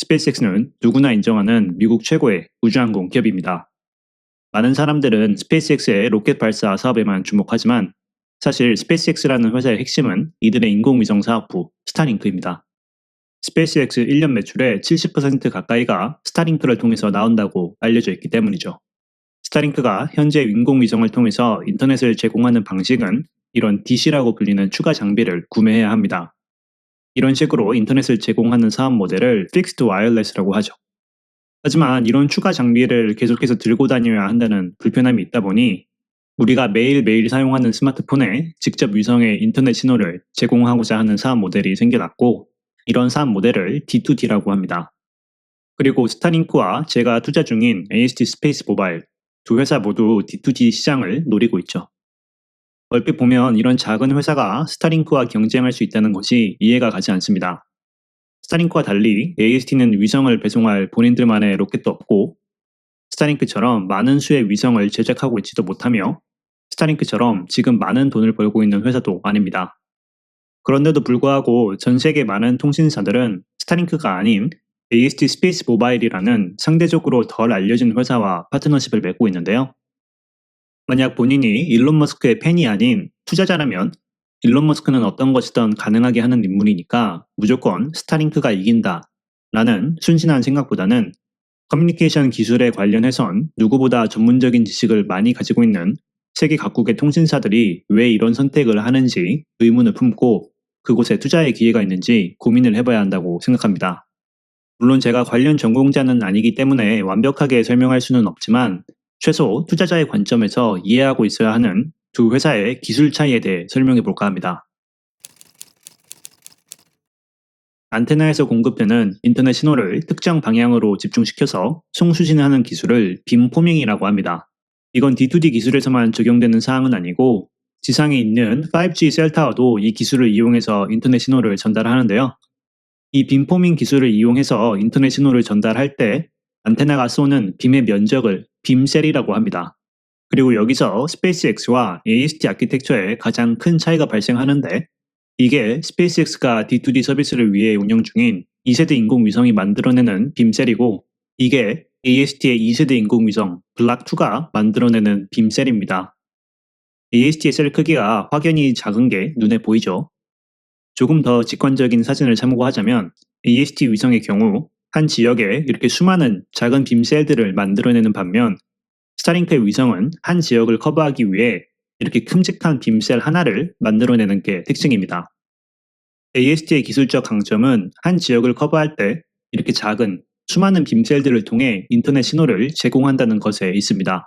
스페이스X는 누구나 인정하는 미국 최고의 우주항공 기업입니다. 많은 사람들은 스페이스X의 로켓 발사 사업에만 주목하지만 사실 스페이스X라는 회사의 핵심은 이들의 인공위성 사업부 스타링크입니다. 스페이스X 1년 매출의 70% 가까이가 스타링크를 통해서 나온다고 알려져 있기 때문이죠. 스타링크가 현재 인공위성을 통해서 인터넷을 제공하는 방식은 이런 DC라고 불리는 추가 장비를 구매해야 합니다. 이런 식으로 인터넷을 제공하는 사업 모델을 픽스드 와이어리스라고 하죠. 하지만 이런 추가 장비를 계속해서 들고 다녀야 한다는 불편함이 있다 보니 우리가 매일매일 사용하는 스마트폰에 직접 위성의 인터넷 신호를 제공하고자 하는 사업 모델이 생겨났고, 이런 사업 모델을 D2D라고 합니다. 그리고 스타링크와 제가 투자 중인 AST 스페이스 모바일 두 회사 모두 D2D 시장을 노리고 있죠. 얼핏 보면 이런 작은 회사가 스타링크와 경쟁할 수 있다는 것이 이해가 가지 않습니다. 스타링크와 달리 AST는 위성을 배송할 본인들만의 로켓도 없고, 스타링크처럼 많은 수의 위성을 제작하고 있지도 못하며, 스타링크처럼 지금 많은 돈을 벌고 있는 회사도 아닙니다. 그런데도 불구하고 전 세계 많은 통신사들은 스타링크가 아닌 AST 스페이스 모바일이라는 상대적으로 덜 알려진 회사와 파트너십을 맺고 있는데요. 만약 본인이 일론 머스크의 팬이 아닌 투자자라면 일론 머스크는 어떤 것이든 가능하게 하는 인물이니까 무조건 스타링크가 이긴다 라는 순진한 생각보다는 커뮤니케이션 기술에 관련해선 누구보다 전문적인 지식을 많이 가지고 있는 세계 각국의 통신사들이 왜 이런 선택을 하는지 의문을 품고 그곳에 투자의 기회가 있는지 고민을 해봐야 한다고 생각합니다. 물론 제가 관련 전공자는 아니기 때문에 완벽하게 설명할 수는 없지만 최소 투자자의 관점에서 이해하고 있어야 하는 두 회사의 기술 차이에 대해 설명해 볼까 합니다. 안테나에서 공급되는 인터넷 신호를 특정 방향으로 집중시켜서 송수신하는 기술을 빔포밍이라고 합니다. 이건 D2D 기술에서만 적용되는 사항은 아니고 지상에 있는 5G 셀타워도 이 기술을 이용해서 인터넷 신호를 전달하는데요. 이 빔포밍 기술을 이용해서 인터넷 신호를 전달할 때 안테나가 쏘는 빔의 면적을 빔셀이라고 합니다. 그리고 여기서 스페이스X와 AST 아키텍처에 가장 큰 차이가 발생하는데, 이게 스페이스X가 D2D 서비스를 위해 운영 중인 2세대 인공위성이 만들어내는 빔셀이고, 이게 AST의 2세대 인공위성 블락2가 만들어내는 빔셀입니다. AST의 셀 크기가 확연히 작은 게 눈에 보이죠. 조금 더 직관적인 사진을 참고하자면 AST 위성의 경우 한 지역에 이렇게 수많은 작은 빔셀들을 만들어내는 반면 스타링크의 위성은 한 지역을 커버하기 위해 이렇게 큼직한 빔셀 하나를 만들어내는 게 특징입니다. AST의 기술적 강점은 한 지역을 커버할 때 이렇게 작은 수많은 빔셀들을 통해 인터넷 신호를 제공한다는 것에 있습니다.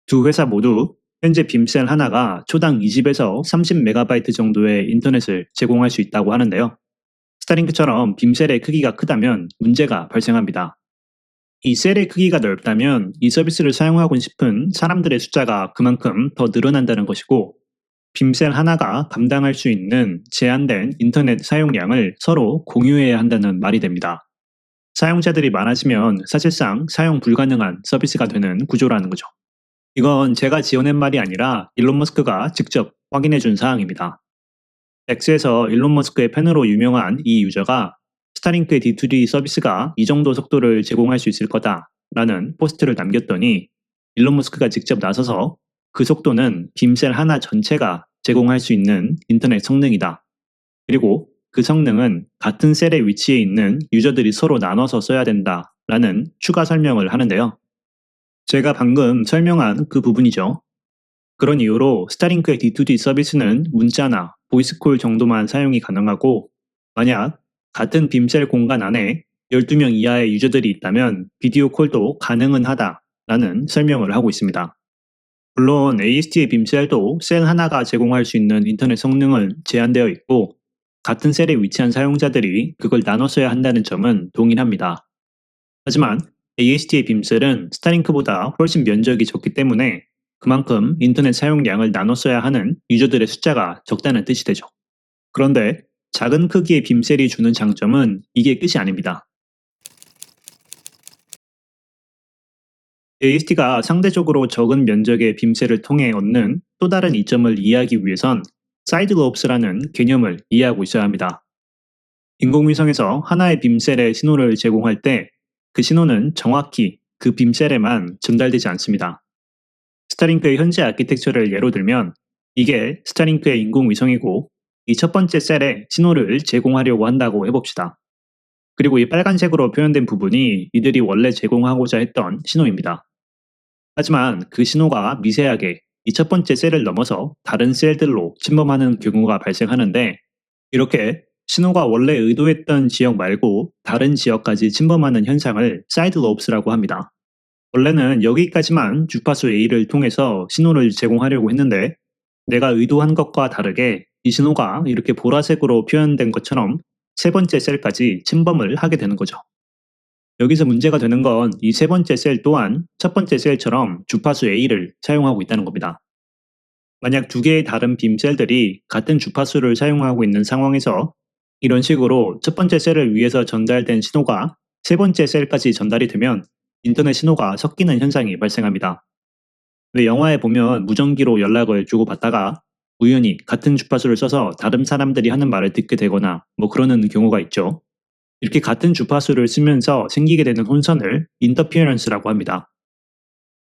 두 회사 모두 현재 빔셀 하나가 초당 20에서 30MB 정도의 인터넷을 제공할 수 있다고 하는데요. 스타링크처럼 빔셀의 크기가 크다면 문제가 발생합니다. 이 셀의 크기가 넓다면 이 서비스를 사용하고 싶은 사람들의 숫자가 그만큼 더 늘어난다는 것이고, 빔셀 하나가 감당할 수 있는 제한된 인터넷 사용량을 서로 공유해야 한다는 말이 됩니다. 사용자들이 많아지면 사실상 사용 불가능한 서비스가 되는 구조라는 거죠. 이건 제가 지어낸 말이 아니라 일론 머스크가 직접 확인해 준 사항입니다. X에서 일론 머스크의 팬으로 유명한 이 유저가 스타링크의 D2D 서비스가 이 정도 속도를 제공할 수 있을 거다 라는 포스트를 남겼더니 일론 머스크가 직접 나서서 그 속도는 빔셀 하나 전체가 제공할 수 있는 인터넷 성능이다. 그리고 그 성능은 같은 셀의 위치에 있는 유저들이 서로 나눠서 써야 된다 라는 추가 설명을 하는데요. 제가 방금 설명한 그 부분이죠. 그런 이유로 스타링크의 D2D 서비스는 문자나 보이스콜 정도만 사용이 가능하고, 만약 같은 빔셀 공간 안에 12명 이하의 유저들이 있다면 비디오 콜도 가능은 하다라는 설명을 하고 있습니다. 물론 AST의 빔셀도 셀 하나가 제공할 수 있는 인터넷 성능은 제한되어 있고, 같은 셀에 위치한 사용자들이 그걸 나눠 써야 한다는 점은 동일합니다. 하지만 AST의 빔셀은 스타링크보다 훨씬 면적이 적기 때문에 그만큼 인터넷 사용량을 나눠 써야 하는 유저들의 숫자가 적다는 뜻이 되죠. 그런데 작은 크기의 빔셀이 주는 장점은 이게 끝이 아닙니다. AST가 상대적으로 적은 면적의 빔셀을 통해 얻는 또 다른 이점을 이해하기 위해선 사이드 로브스라는 개념을 이해하고 있어야 합니다. 인공위성에서 하나의 빔셀에 신호를 제공할 때 그 신호는 정확히 그 빔셀에만 전달되지 않습니다. 스타링크의 현재 아키텍처를 예로 들면 이게 스타링크의 인공위성이고 이 첫 번째 셀에 신호를 제공하려고 한다고 해봅시다. 그리고 이 빨간색으로 표현된 부분이 이들이 원래 제공하고자 했던 신호입니다. 하지만 그 신호가 미세하게 이 첫 번째 셀을 넘어서 다른 셀들로 침범하는 경우가 발생하는데 이렇게 신호가 원래 의도했던 지역 말고 다른 지역까지 침범하는 현상을 사이드 로브스라고 합니다. 원래는 여기까지만 주파수 A를 통해서 신호를 제공하려고 했는데 내가 의도한 것과 다르게 이 신호가 이렇게 보라색으로 표현된 것처럼 세 번째 셀까지 침범을 하게 되는 거죠. 여기서 문제가 되는 건 이 세 번째 셀 또한 첫 번째 셀처럼 주파수 A를 사용하고 있다는 겁니다. 만약 두 개의 다른 빔 셀들이 같은 주파수를 사용하고 있는 상황에서 이런 식으로 첫 번째 셀을 위해서 전달된 신호가 세 번째 셀까지 전달이 되면 인터넷 신호가 섞이는 현상이 발생합니다. 왜 영화에 보면 무전기로 연락을 주고받다가 우연히 같은 주파수를 써서 다른 사람들이 하는 말을 듣게 되거나 뭐 그러는 경우가 있죠. 이렇게 같은 주파수를 쓰면서 생기게 되는 혼선을 인터피어런스라고 합니다.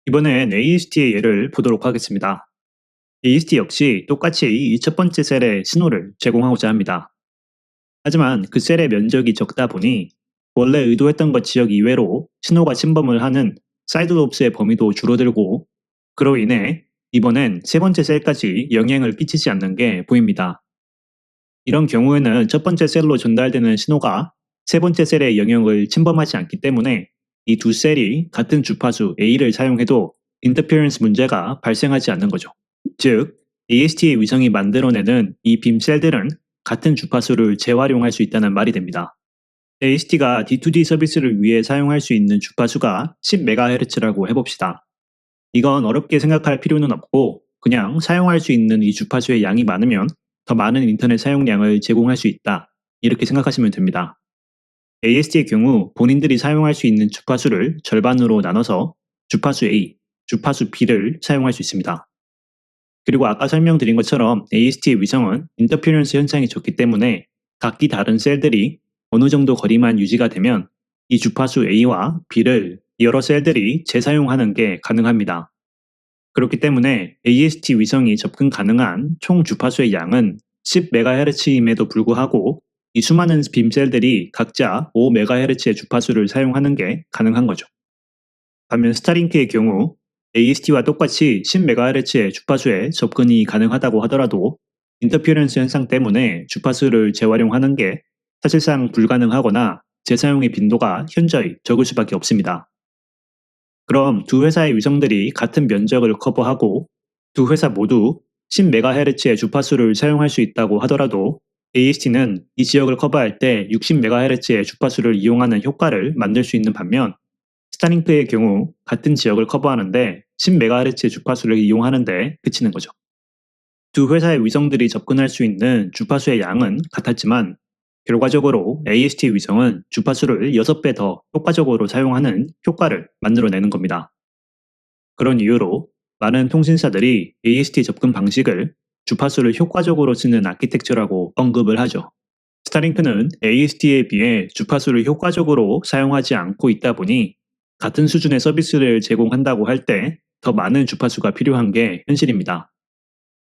이번엔 AST의 예를 보도록 하겠습니다. AST 역시 똑같이 이 첫 번째 셀에 신호를 제공하고자 합니다. 하지만 그 셀의 면적이 적다 보니 원래 의도했던 것 지역 이외로 신호가 침범을 하는 사이드 롭스의 범위도 줄어들고 그로 인해 이번엔 세 번째 셀까지 영향을 끼치지 않는 게 보입니다. 이런 경우에는 첫 번째 셀로 전달되는 신호가 세 번째 셀의 영역을 침범하지 않기 때문에 이 두 셀이 같은 주파수 A를 사용해도 인터피어런스 문제가 발생하지 않는 거죠. 즉, AST의 위성이 만들어내는 이 빔 셀들은 같은 주파수를 재활용할 수 있다는 말이 됩니다. AST가 D2D 서비스를 위해 사용할 수 있는 주파수가 10MHz라고 해봅시다. 이건 어렵게 생각할 필요는 없고 그냥 사용할 수 있는 이 주파수의 양이 많으면 더 많은 인터넷 사용량을 제공할 수 있다. 이렇게 생각하시면 됩니다. AST의 경우 본인들이 사용할 수 있는 주파수를 절반으로 나눠서 주파수 A, 주파수 B를 사용할 수 있습니다. 그리고 아까 설명드린 것처럼 AST의 위성은 인터피어런스 현상이 적기 때문에 각기 다른 셀들이 어느 정도 거리만 유지가 되면 이 주파수 A와 B를 여러 셀들이 재사용하는 게 가능합니다. 그렇기 때문에 AST 위성이 접근 가능한 총 주파수의 양은 10MHz임에도 불구하고 이 수많은 빔셀들이 각자 5MHz의 주파수를 사용하는 게 가능한 거죠. 반면 스타링크의 경우 AST와 똑같이 10MHz의 주파수에 접근이 가능하다고 하더라도 인터피어런스 현상 때문에 주파수를 재활용하는 게 사실상 불가능하거나 재사용의 빈도가 현저히 적을 수밖에 없습니다. 그럼 두 회사의 위성들이 같은 면적을 커버하고 두 회사 모두 10MHz의 주파수를 사용할 수 있다고 하더라도 AST는 이 지역을 커버할 때 60MHz의 주파수를 이용하는 효과를 만들 수 있는 반면 스타링크의 경우 같은 지역을 커버하는데 10MHz의 주파수를 이용하는데 그치는 거죠. 두 회사의 위성들이 접근할 수 있는 주파수의 양은 같았지만 결과적으로 AST 위성은 주파수를 6배 더 효과적으로 사용하는 효과를 만들어내는 겁니다. 그런 이유로 많은 통신사들이 AST 접근 방식을 주파수를 효과적으로 쓰는 아키텍처라고 언급을 하죠. 스타링크는 AST에 비해 주파수를 효과적으로 사용하지 않고 있다 보니 같은 수준의 서비스를 제공한다고 할 때 더 많은 주파수가 필요한 게 현실입니다.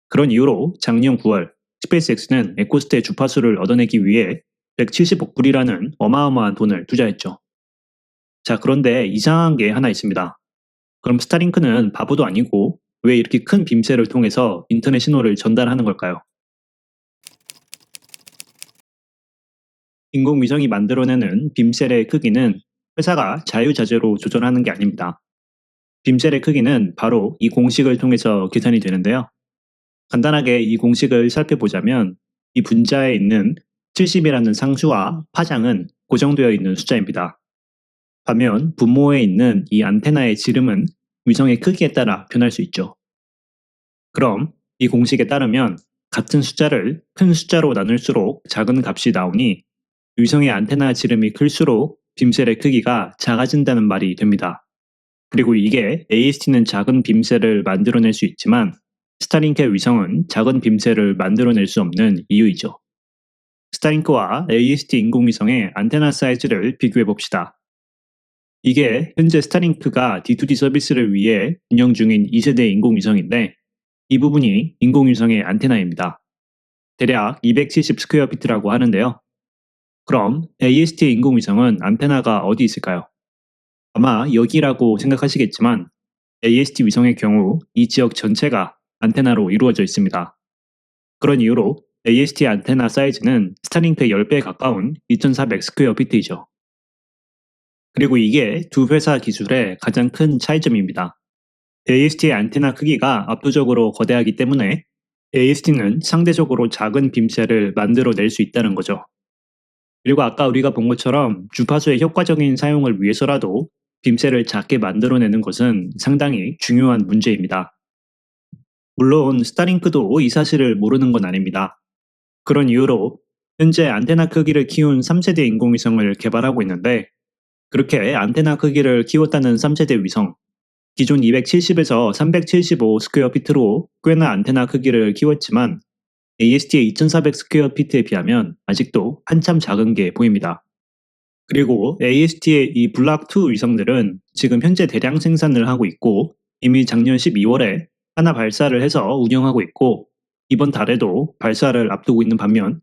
그런 이유로 작년 9월 스페이스X는 에코스트의 주파수를 얻어내기 위해 170억 불이라는 어마어마한 돈을 투자했죠. 자, 그런데 이상한 게 하나 있습니다. 그럼 스타링크는 바보도 아니고 왜 이렇게 큰 빔셀을 통해서 인터넷 신호를 전달하는 걸까요? 인공위성이 만들어내는 빔셀의 크기는 회사가 자유자재로 조절하는 게 아닙니다. 빔셀의 크기는 바로 이 공식을 통해서 계산이 되는데요. 간단하게 이 공식을 살펴보자면 이 분자에 있는 70이라는 상수와 파장은 고정되어 있는 숫자입니다. 반면 분모에 있는 이 안테나의 지름은 위성의 크기에 따라 변할 수 있죠. 그럼 이 공식에 따르면 같은 숫자를 큰 숫자로 나눌수록 작은 값이 나오니 위성의 안테나 지름이 클수록 빔셀의 크기가 작아진다는 말이 됩니다. 그리고 이게 AST는 작은 빔셀을 만들어낼 수 있지만 스타링크의 위성은 작은 빔셀을 만들어낼 수 없는 이유이죠. 스타링크와 AST 인공위성의 안테나 사이즈를 비교해 봅시다. 이게 현재 스타링크가 D2D 서비스를 위해 운영 중인 2세대 인공위성인데 이 부분이 인공위성의 안테나입니다. 대략 270 스퀘어 피트라고 하는데요. 그럼 AST 인공위성은 안테나가 어디 있을까요? 아마 여기라고 생각하시겠지만 AST 위성의 경우 이 지역 전체가 안테나로 이루어져 있습니다. 그런 이유로 AST 안테나 사이즈는 스타링크의 10배에 가까운 2400 스퀘어 피트이죠. 그리고 이게 두 회사 기술의 가장 큰 차이점입니다. AST의 안테나 크기가 압도적으로 거대하기 때문에 AST는 상대적으로 작은 빔셀을 만들어낼 수 있다는 거죠. 그리고 아까 우리가 본 것처럼 주파수의 효과적인 사용을 위해서라도 빔셀을 작게 만들어내는 것은 상당히 중요한 문제입니다. 물론 스타링크도 이 사실을 모르는 건 아닙니다. 그런 이유로 현재 안테나 크기를 키운 3세대 인공위성을 개발하고 있는데 그렇게 안테나 크기를 키웠다는 3세대 위성, 기존 270에서 375 스퀘어 피트로 꽤나 안테나 크기를 키웠지만 AST의 2400 스퀘어 피트에 비하면 아직도 한참 작은 게 보입니다. 그리고 AST의 이 블락2 위성들은 지금 현재 대량 생산을 하고 있고 이미 작년 12월에 하나 발사를 해서 운영하고 있고 이번 달에도 발사를 앞두고 있는 반면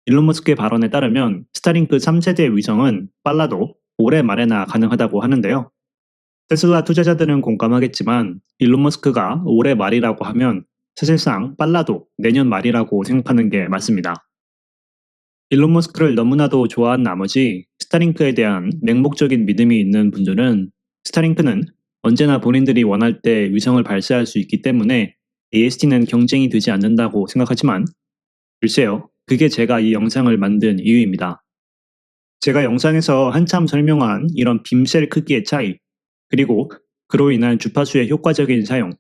일론 머스크의 발언에 따르면 스타링크 3세대 위성은 빨라도 올해 말에나 가능하다고 하는데요. 테슬라 투자자들은 공감하겠지만 일론 머스크가 올해 말이라고 하면 사실상 빨라도 내년 말이라고 생각하는 게 맞습니다. 일론 머스크를 너무나도 좋아한 나머지 스타링크에 대한 맹목적인 믿음이 있는 분들은 스타링크는 언제나 본인들이 원할 때 위성을 발사할 수 있기 때문에 AST는 경쟁이 되지 않는다고 생각하지만 글쎄요, 그게 제가 이 영상을 만든 이유입니다. 제가 영상에서 한참 설명한 이런 빔셀 크기의 차이, 그리고 그로 인한 주파수의 효과적인 사용,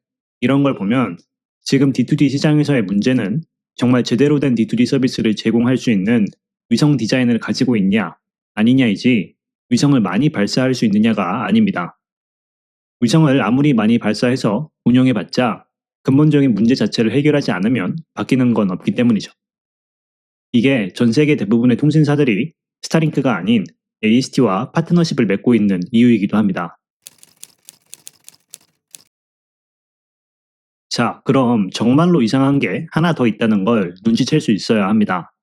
이런 걸 보면 지금 D2D 시장에서의 문제는 정말 제대로 된 D2D 서비스를 제공할 수 있는 위성 디자인을 가지고 있냐, 아니냐이지 위성을 많이 발사할 수 있느냐가 아닙니다. 위성을 아무리 많이 발사해서 운영해봤자 근본적인 문제 자체를 해결하지 않으면 바뀌는 건 없기 때문이죠. 이게 전 세계 대부분의 통신사들이 스타링크가 아닌 AST와 파트너십을 맺고 있는 이유이기도 합니다. 자, 그럼 정말로 이상한 게 하나 더 있다는 걸 눈치챌 수 있어야 합니다.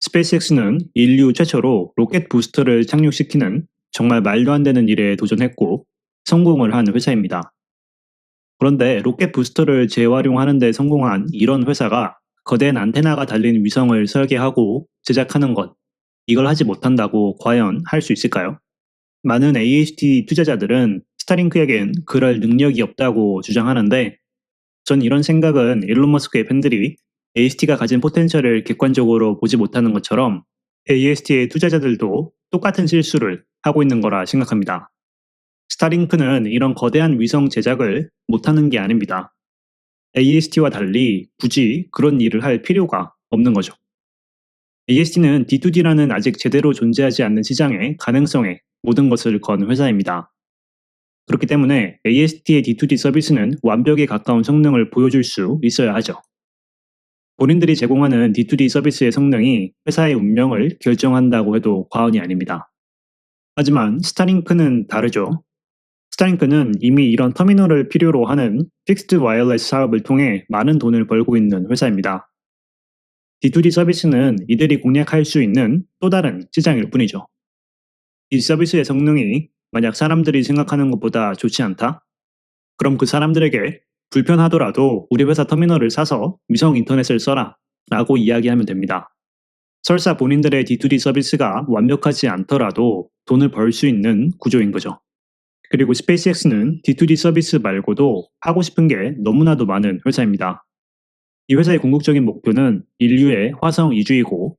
스페이스X는 인류 최초로 로켓 부스터를 착륙시키는 정말 말도 안 되는 일에 도전했고 성공을 한 회사입니다. 그런데 로켓 부스터를 재활용하는 데 성공한 이런 회사가 거대한 안테나가 달린 위성을 설계하고 제작하는 것, 이걸 하지 못한다고 과연 할 수 있을까요? 많은 AST 투자자들은 스타링크에겐 그럴 능력이 없다고 주장하는데 전 이런 생각은 일론 머스크의 팬들이 AST가 가진 포텐셜을 객관적으로 보지 못하는 것처럼 AST의 투자자들도 똑같은 실수를 하고 있는 거라 생각합니다. 스타링크는 이런 거대한 위성 제작을 못하는 게 아닙니다. AST와 달리 굳이 그런 일을 할 필요가 없는 거죠. AST는 D2D라는 아직 제대로 존재하지 않는 시장의 가능성에 모든 것을 건 회사입니다. 그렇기 때문에 AST의 D2D 서비스는 완벽에 가까운 성능을 보여줄 수 있어야 하죠. 본인들이 제공하는 D2D 서비스의 성능이 회사의 운명을 결정한다고 해도 과언이 아닙니다. 하지만 스타링크는 다르죠. 스타링크는 이미 이런 터미널을 필요로 하는 픽스드 와이어리스 사업을 통해 많은 돈을 벌고 있는 회사입니다. D2D 서비스는 이들이 공략할 수 있는 또 다른 시장일 뿐이죠. 이 서비스의 성능이 만약 사람들이 생각하는 것보다 좋지 않다? 그럼 그 사람들에게 불편하더라도 우리 회사 터미널을 사서 위성 인터넷을 써라 라고 이야기하면 됩니다. 설사 본인들의 D2D 서비스가 완벽하지 않더라도 돈을 벌 수 있는 구조인 거죠. 그리고 스페이스X는 D2D 서비스 말고도 하고 싶은 게 너무나도 많은 회사입니다. 이 회사의 궁극적인 목표는 인류의 화성 이주이고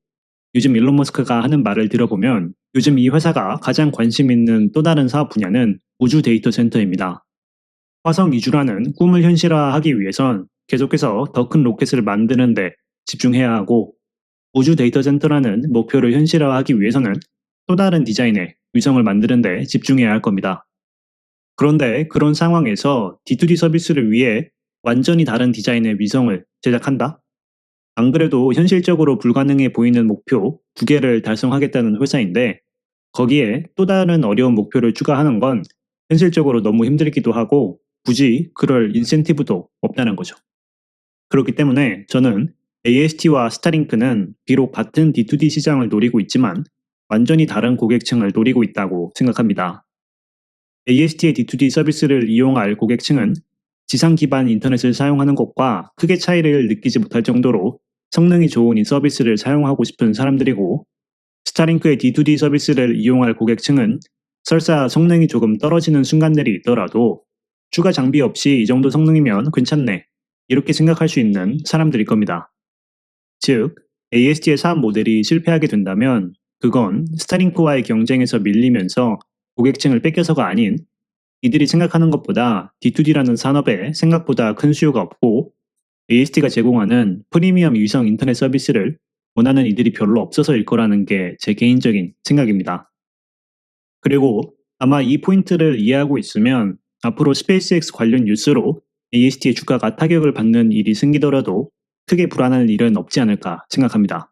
요즘 일론 머스크가 하는 말을 들어보면 요즘 이 회사가 가장 관심 있는 또 다른 사업 분야는 우주 데이터 센터입니다. 화성 이주라는 꿈을 현실화하기 위해선 계속해서 더 큰 로켓을 만드는데 집중해야 하고 우주 데이터 센터라는 목표를 현실화하기 위해서는 또 다른 디자인의 위성을 만드는데 집중해야 할 겁니다. 그런데 그런 상황에서 D2D 서비스를 위해 완전히 다른 디자인의 위성을 제작한다? 안 그래도 현실적으로 불가능해 보이는 목표 2개를 달성하겠다는 회사인데 거기에 또 다른 어려운 목표를 추가하는 건 현실적으로 너무 힘들기도 하고 굳이 그럴 인센티브도 없다는 거죠. 그렇기 때문에 저는 AST와 스타링크는 비록 같은 D2D 시장을 노리고 있지만 완전히 다른 고객층을 노리고 있다고 생각합니다. AST의 D2D 서비스를 이용할 고객층은 지상 기반 인터넷을 사용하는 것과 크게 차이를 느끼지 못할 정도로 성능이 좋은 이 서비스를 사용하고 싶은 사람들이고, 스타링크의 D2D 서비스를 이용할 고객층은 설사 성능이 조금 떨어지는 순간들이 있더라도 추가 장비 없이 이 정도 성능이면 괜찮네, 이렇게 생각할 수 있는 사람들일 겁니다. 즉, AST의 사업 모델이 실패하게 된다면 그건 스타링크와의 경쟁에서 밀리면서 고객층을 뺏겨서가 아닌 이들이 생각하는 것보다 D2D라는 산업에 생각보다 큰 수요가 없고 AST가 제공하는 프리미엄 위성 인터넷 서비스를 원하는 이들이 별로 없어서일 거라는 게 제 개인적인 생각입니다. 그리고 아마 이 포인트를 이해하고 있으면 앞으로 스페이스X 관련 뉴스로 AST의 주가가 타격을 받는 일이 생기더라도 크게 불안할 일은 없지 않을까 생각합니다.